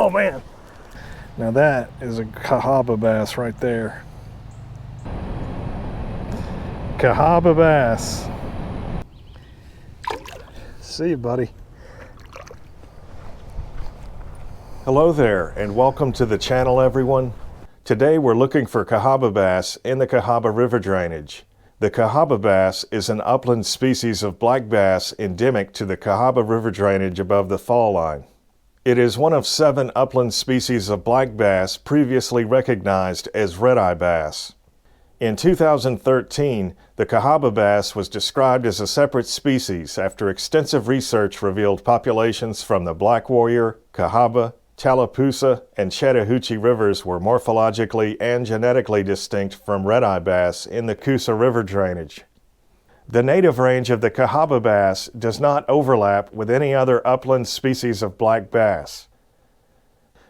Oh man. Now that is a Cahaba bass right there. Cahaba Bass. See you, buddy. Hello there, and welcome to the channel, everyone. Today we're looking for Cahaba bass in the Cahaba River drainage. The Cahaba bass is an upland species of black bass endemic to the Cahaba River drainage above the fall line. It is one of 7 upland species of black bass previously recognized as red-eye bass. In 2013, the Cahaba bass was described as a separate species after extensive research revealed populations from the Black Warrior, Cahaba, Tallapoosa, and Chattahoochee rivers were morphologically and genetically distinct from red-eye bass in the Coosa River drainage. The native range of the Cahaba bass does not overlap with any other upland species of black bass.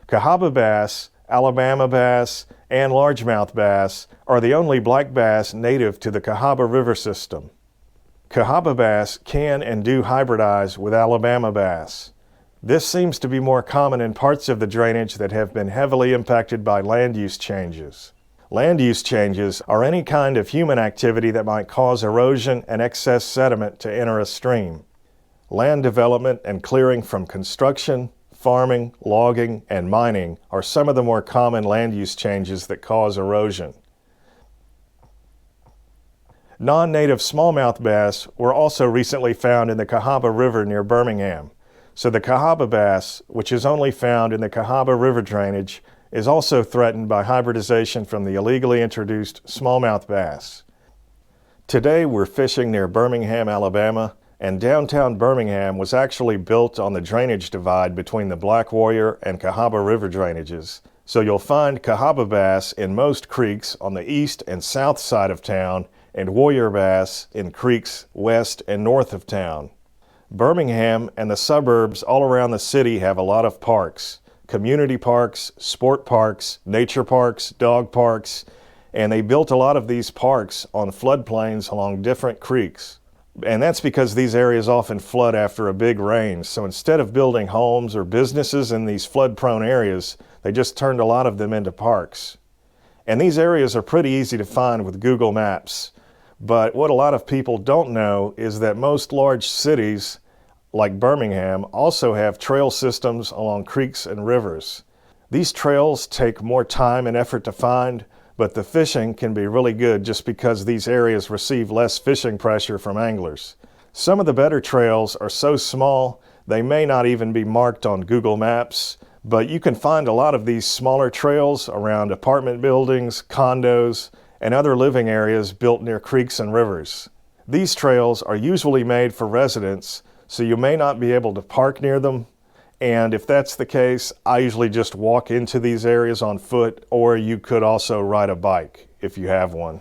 Cahaba bass, Alabama bass, and largemouth bass are the only black bass native to the Cahaba River system. Cahaba bass can and do hybridize with Alabama bass. This seems to be more common in parts of the drainage that have been heavily impacted by land use changes. Land use changes are any kind of human activity that might cause erosion and excess sediment to enter a stream. Land development and clearing from construction, farming, logging, and mining are some of the more common land use changes that cause erosion. Non-native smallmouth bass were also recently found in the Cahaba River near Birmingham. So the Cahaba bass, which is only found in the Cahaba River drainage, is also threatened by hybridization from the illegally introduced smallmouth bass. Today we're fishing near Birmingham, Alabama, and downtown Birmingham was actually built on the drainage divide between the Black Warrior and Cahaba River drainages. So you'll find Cahaba bass in most creeks on the east and south side of town, and warrior bass in creeks west and north of town. Birmingham and the suburbs all around the city have a lot of parks. Community parks, sport parks, nature parks, dog parks, and they built a lot of these parks on floodplains along different creeks. And that's because these areas often flood after a big rain, so instead of building homes or businesses in these flood-prone areas, they just turned a lot of them into parks. And these areas are pretty easy to find with Google Maps. But what a lot of people don't know is that most large cities like Birmingham also have trail systems along creeks and rivers. These trails take more time and effort to find, but the fishing can be really good just because these areas receive less fishing pressure from anglers. Some of the better trails are so small they may not even be marked on Google Maps, but you can find a lot of these smaller trails around apartment buildings, condos, and other living areas built near creeks and rivers. These trails are usually made for residents, so you may not be able to park near them, and if that's the case, I usually just walk into these areas on foot, or you could also ride a bike if you have one.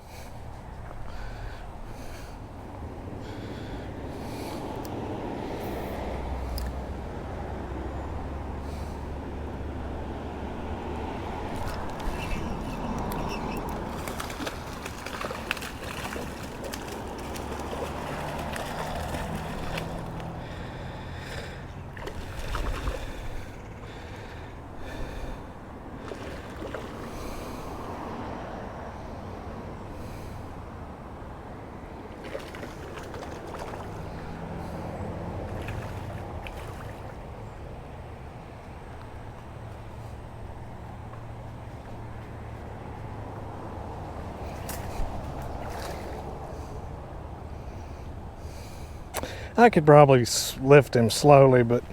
I could probably lift him slowly, but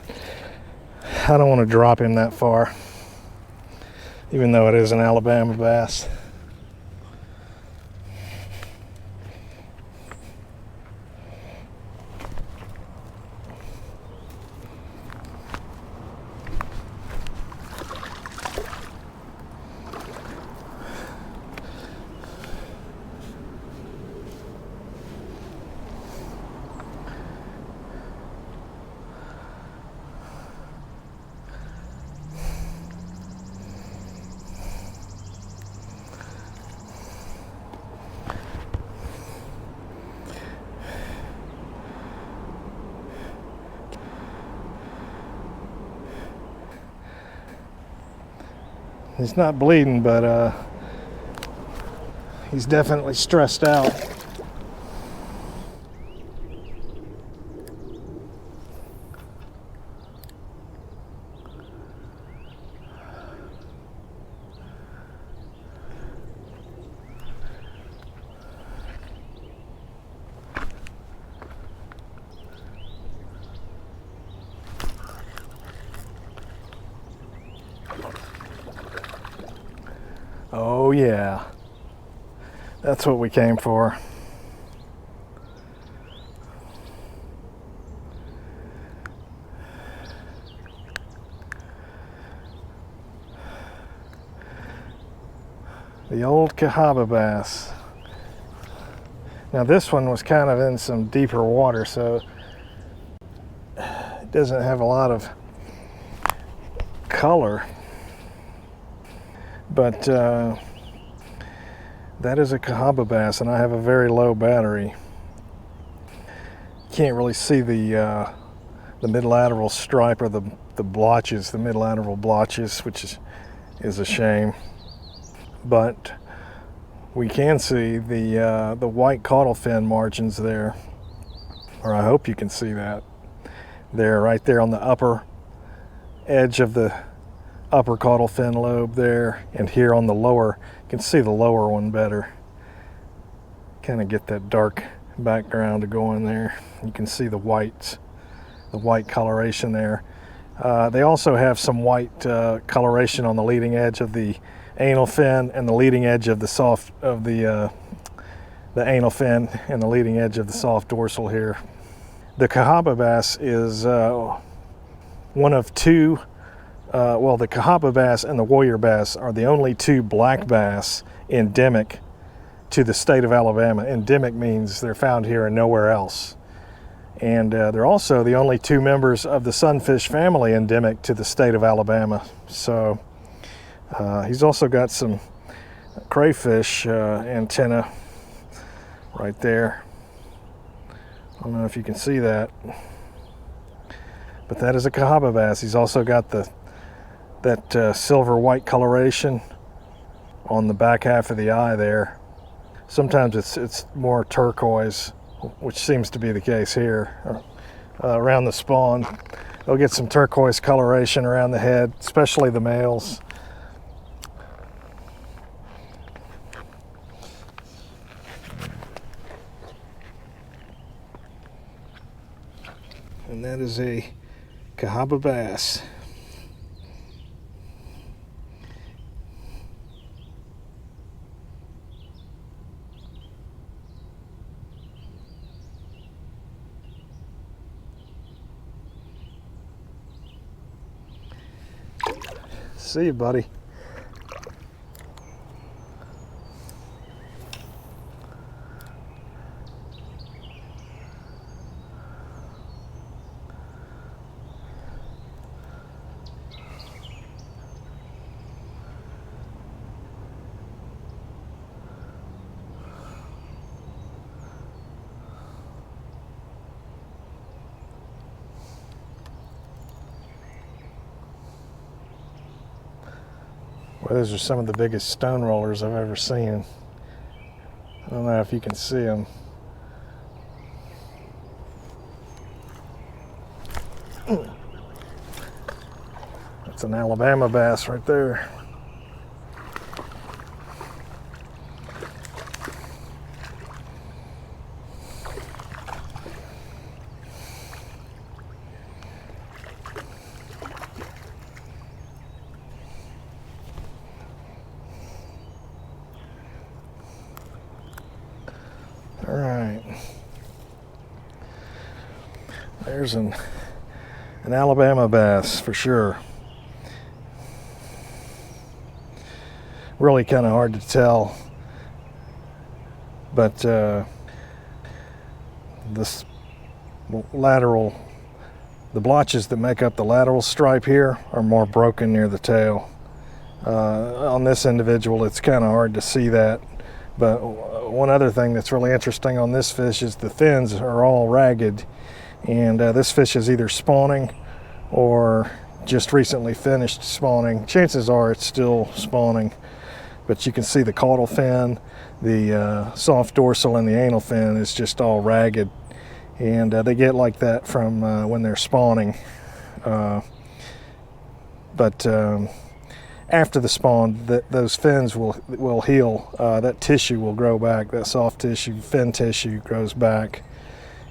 I don't want to drop him that far, even though it is an Alabama bass. He's not bleeding, but he's definitely stressed out. Oh yeah, that's what we came for. The old Cahaba Bass. Now this one was kind of in some deeper water, so it doesn't have a lot of color. But that is a Cahaba Bass, and I have a very low battery. Can't really see the midlateral stripe, or the blotches, the midlateral blotches, which is a shame. But we can see the white caudal fin margins there, or I hope you can see that. They're right there on the upper edge of the upper caudal fin lobe there, and here on the lower, you can see the lower one better. Kind of get that dark background to go in there. You can see the white coloration there. They also have some white coloration on the leading edge of the anal fin and the leading edge of the soft of the anal fin and the leading edge of the soft dorsal here. The Cahaba Bass is one of two. Well, the Cahaba Bass and the Warrior Bass are the only two black bass endemic to the state of Alabama. Endemic means they're found here and nowhere else. And they're also the only two members of the sunfish family endemic to the state of Alabama. So he's also got some crayfish antenna right there. I don't know if you can see that, but that is a Cahaba Bass. He's also got that silver white coloration on the back half of the eye there. Sometimes it's more turquoise, which seems to be the case here. Around the spawn, they'll get some turquoise coloration around the head, especially the males. And that is a Cahaba Bass. See you, buddy. Well, those are some of the biggest stone rollers I've ever seen. I don't know if you can see them. That's an Alabama bass right there. All right, there's an Alabama bass for sure. Really kind of hard to tell, but this lateral, the blotches that make up the lateral stripe here are more broken near the tail. On this individual, it's kind of hard to see that. But one other thing that's really interesting on this fish is the fins are all ragged, and this fish is either spawning or just recently finished spawning. Chances are it's still spawning, but you can see the caudal fin, the soft dorsal, and the anal fin is just all ragged, and they get like that from when they're spawning. But after the spawn, those fins will heal. That tissue will grow back. That soft tissue, fin tissue, grows back,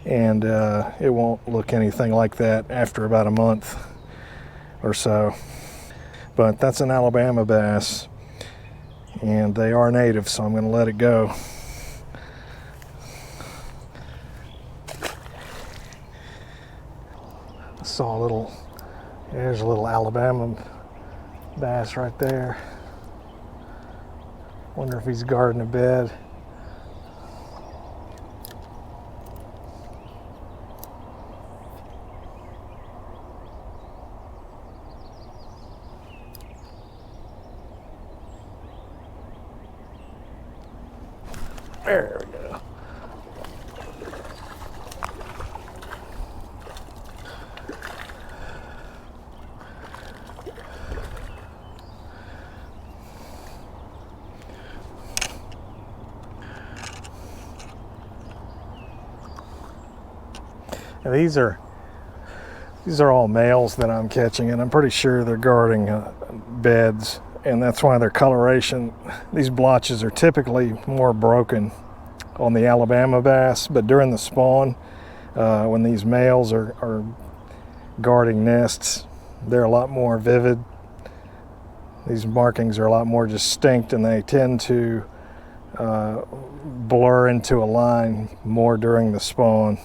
and it won't look anything like that after about a month or so. But that's an Alabama bass, and they are native, so I'm going to let it go. I saw there's a little Alabama bass right there. Wonder if he's guarding a bed. There we go. Now these are all males that I'm catching, and I'm pretty sure they're guarding beds, and that's why their coloration, these blotches are typically more broken on the Alabama bass, but during the spawn, when these males are guarding nests, they're a lot more vivid. These markings are a lot more distinct, and they tend to blur into a line more during the spawn.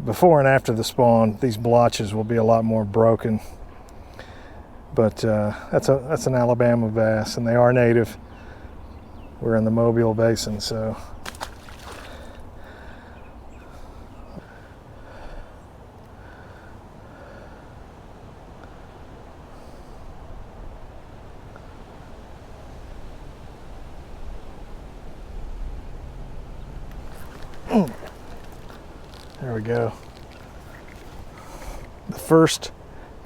Before and after the spawn, these blotches will be a lot more broken. But that's an Alabama bass, and they are native. We're in the Mobile Basin, so. There we go. The first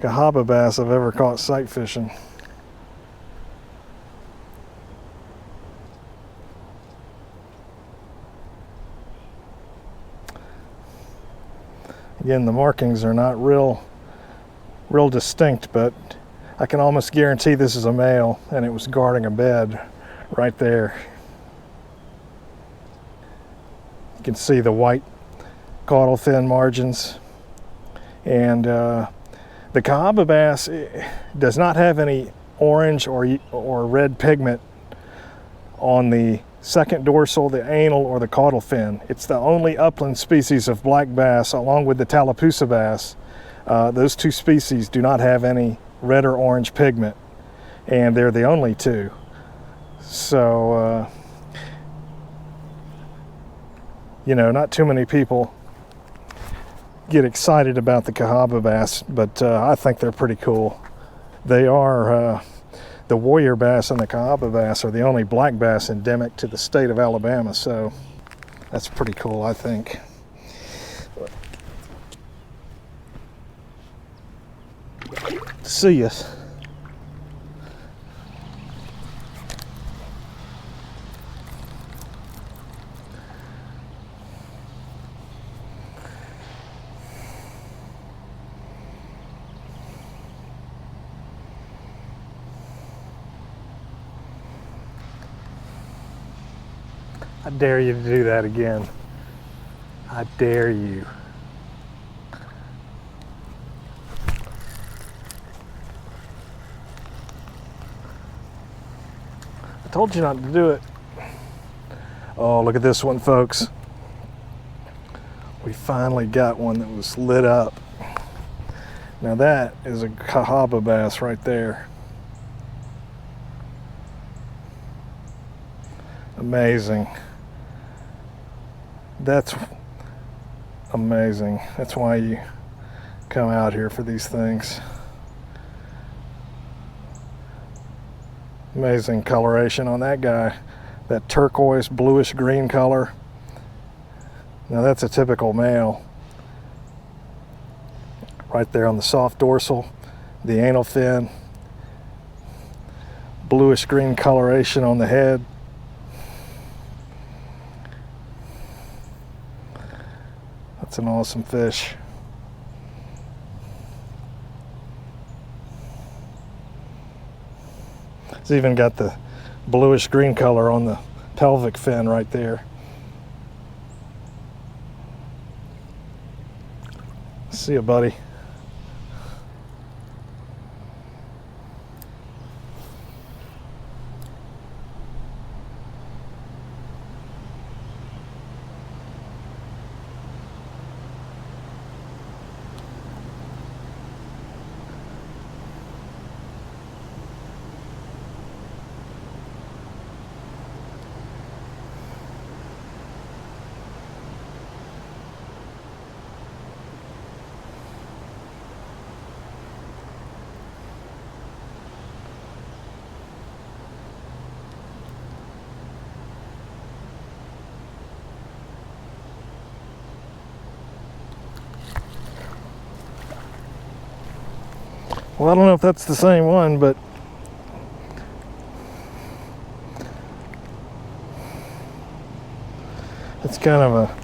Cahaba bass I've ever caught sight fishing. Again, the markings are not real distinct, but I can almost guarantee this is a male, and it was guarding a bed right there. You can see the white caudal fin margins, and the Cahaba bass does not have any orange or red pigment on the second dorsal, the anal, or the caudal fin. It's the only upland species of black bass, along with the Tallapoosa bass. Those two species do not have any red or orange pigment, and they're the only two. So, you know, not too many people get excited about the Cahaba bass, but I think they're pretty cool. They are, the warrior bass and the Cahaba bass are the only black bass endemic to the state of Alabama, so that's pretty cool, I think. See ya. I dare you to do that again. I dare you. I told you not to do it. Oh, look at this one, folks. We finally got one that was lit up. Now that is a Cahaba bass right there. Amazing. That's amazing. That's why you come out here for these things. Amazing coloration on that guy. That turquoise bluish green color. Now that's a typical male. right there on the soft dorsal, the anal fin, bluish green coloration on the head. That's an awesome fish. It's even got the bluish green color on the pelvic fin right there. See ya, buddy. Well, I don't know if that's the same one, but it's kind of a,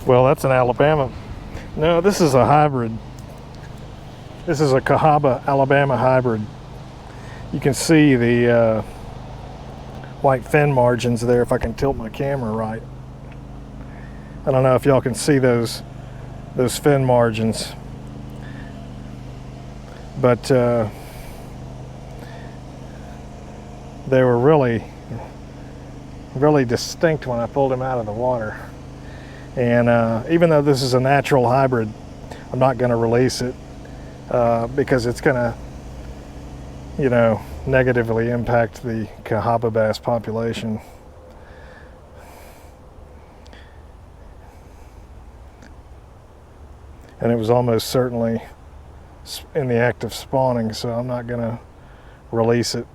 well, that's an Alabama. No, this is a hybrid. This is a Cahaba Alabama hybrid. You can see the white fin margins there if I can tilt my camera right. I don't know if y'all can see those fin margins. But they were really distinct when I pulled him out of the water. And even though this is a natural hybrid, I'm not going to release it because it's going to, you know, negatively impact the Cahaba bass population. And it was almost certainly in the act of spawning, so I'm not going to release it.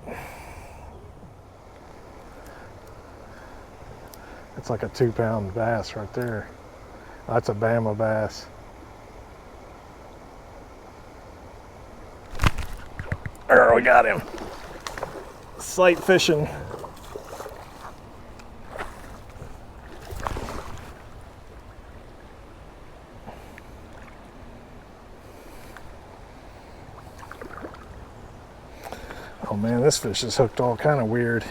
It's like a 2-pound bass right there. That's a Bama bass. There, we got him. Sight fishing. Oh man, this fish is hooked all kind of weird.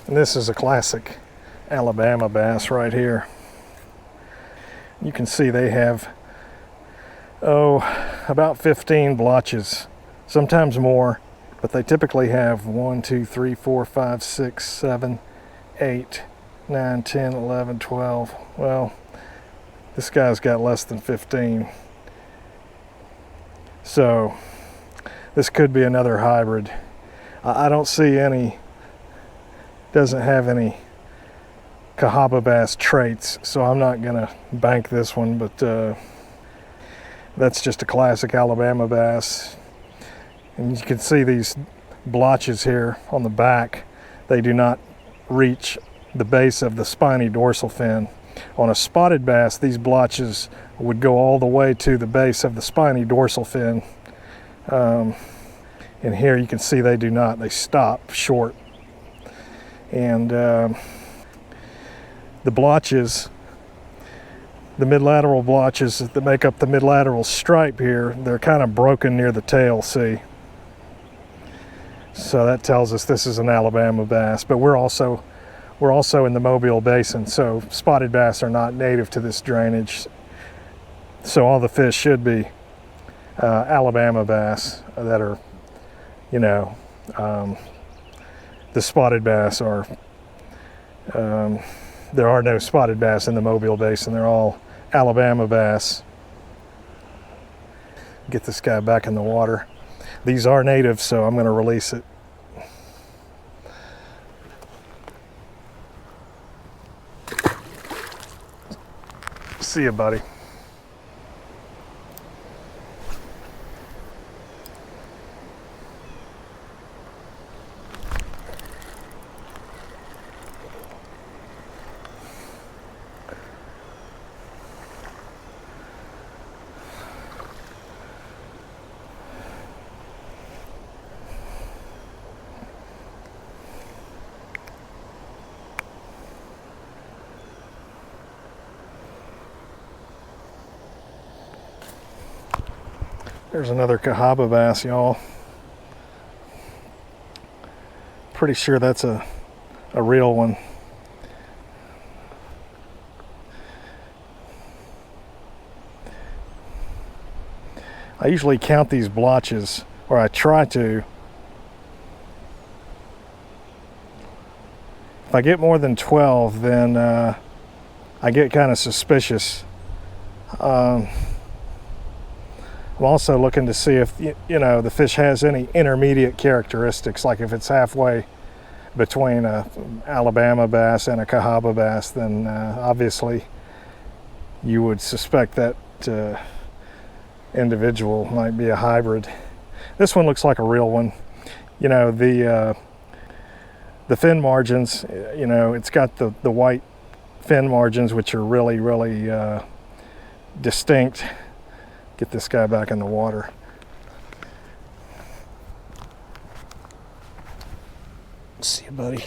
And this is a classic Alabama bass right here. You can see they have, about 15 blotches, sometimes more. But they typically have 1, 2, 3, 4, 5, 6, 7, 8, 9, 10, 11, 12. Well, this guy's got less than 15. So this could be another hybrid. I don't see any, doesn't have any Cahaba bass traits, so I'm not gonna bank this one, but that's just a classic Alabama bass. And you can see these blotches here on the back. They do not reach the base of the spiny dorsal fin. On a spotted bass, these blotches would go all the way to the base of the spiny dorsal fin. And here you can see they do not. They stop short. And the blotches, the midlateral blotches that make up the midlateral stripe here, they're kind of broken near the tail, see? So that tells us this is an Alabama bass, but we're also in the Mobile Basin, so spotted bass are not native to this drainage. So all the fish should be Alabama bass that are, you know, the spotted bass are, there are no spotted bass in the Mobile Basin. They're all Alabama bass. Get this guy back in the water. These are native, so I'm going to release it. See ya, buddy. There's another Cahaba bass, y'all. Pretty sure that's a real one. I usually count these blotches, or I try to. If I get more than 12, then I get kind of suspicious. I'm also looking to see if the fish has any intermediate characteristics, like if it's halfway between a Alabama bass and a Cahaba bass, then obviously you would suspect that individual might be a hybrid. This one looks like a real one. The fin margins, it's got the white fin margins, which are really, really distinct. Get this guy back in the water. See you, buddy.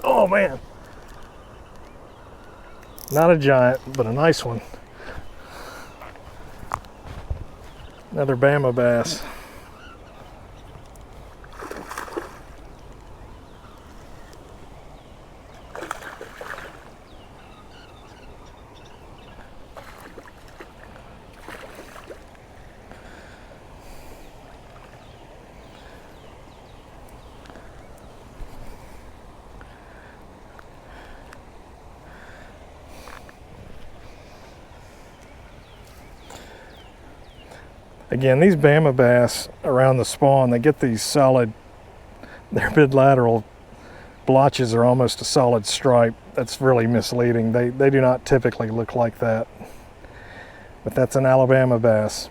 Oh man, not a giant, but a nice one. Another Bama bass. Again, these Bama bass around the spawn, they get these solid, their mid-lateral blotches are almost a solid stripe. That's really misleading. They do not typically look like that. But that's an Alabama bass.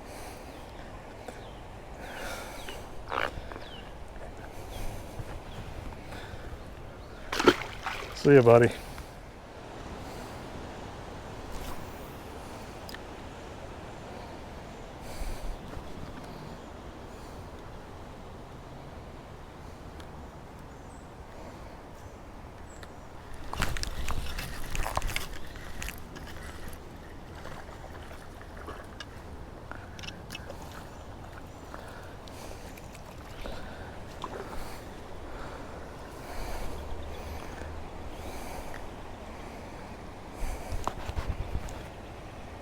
See ya, buddy.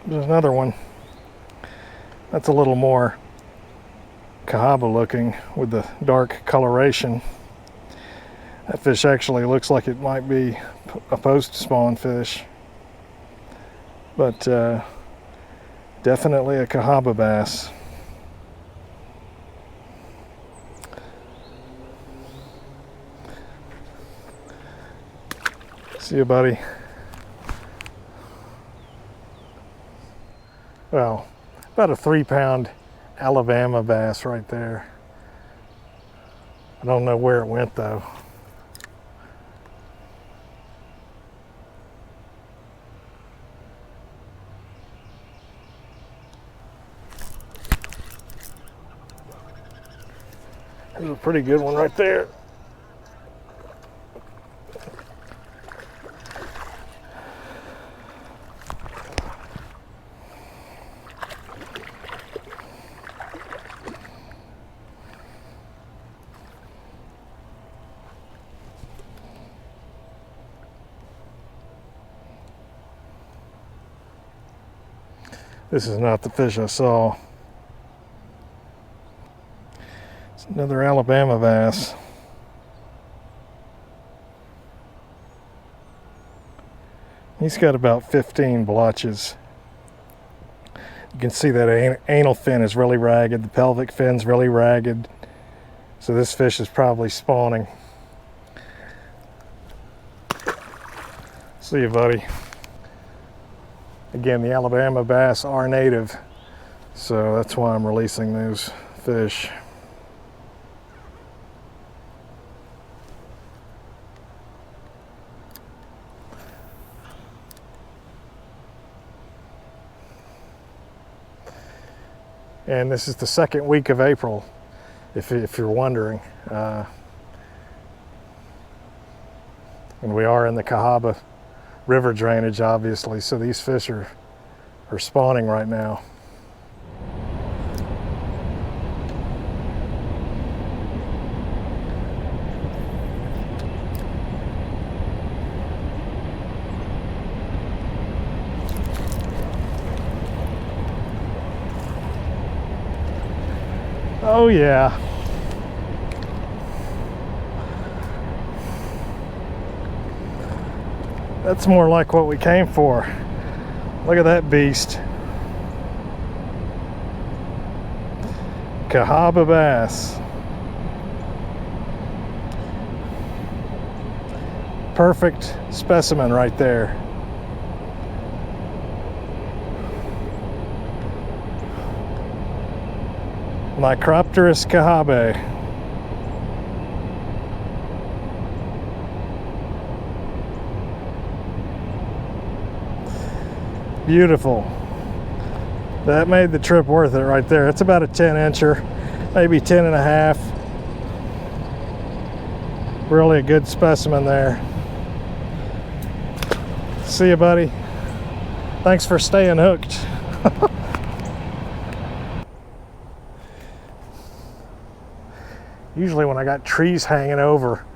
There's another one. That's a little more Cahaba looking with the dark coloration. That fish actually looks like it might be a post-spawn fish, but definitely a Cahaba bass. See you, buddy. Well, about a 3-pound Alabama bass right there. I don't know where it went though. There's a pretty good one right there. This is not the fish I saw. It's another Alabama bass. He's got about 15 blotches. You can see that anal fin is really ragged. The pelvic fin's really ragged. So this fish is probably spawning. See you, buddy. Again, the Alabama bass are native, so that's why I'm releasing those fish. And this is the second week of April, if you're wondering. And we are in the Cahaba River drainage, obviously, so these fish are spawning right now. Oh yeah. That's more like what we came for. Look at that beast. Cahaba Bass. Perfect specimen right there. Micropterus cahabae. Beautiful. That made the trip worth it right there. It's about a 10-incher, maybe 10 and a half. Really a good specimen there. See you, buddy. Thanks for staying hooked. Usually when I got trees hanging over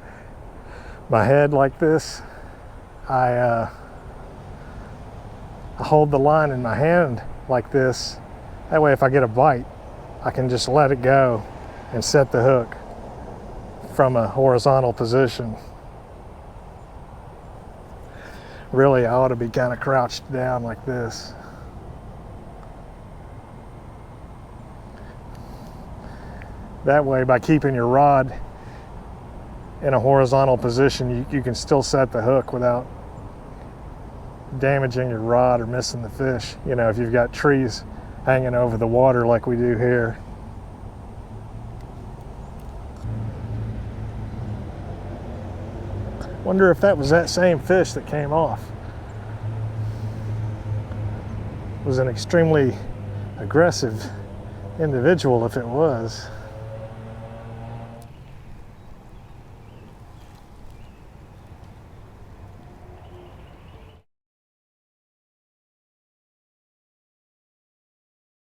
my head like this, I hold the line in my hand like this. That way if I get a bite, I can just let it go and set the hook from a horizontal position. Really, I ought to be kind of crouched down like this. That way, by keeping your rod in a horizontal position, you can still set the hook without damaging your rod or missing the fish. You know, if you've got trees hanging over the water like we do here. Wonder if that was that same fish that came off. It was an extremely aggressive individual if it was.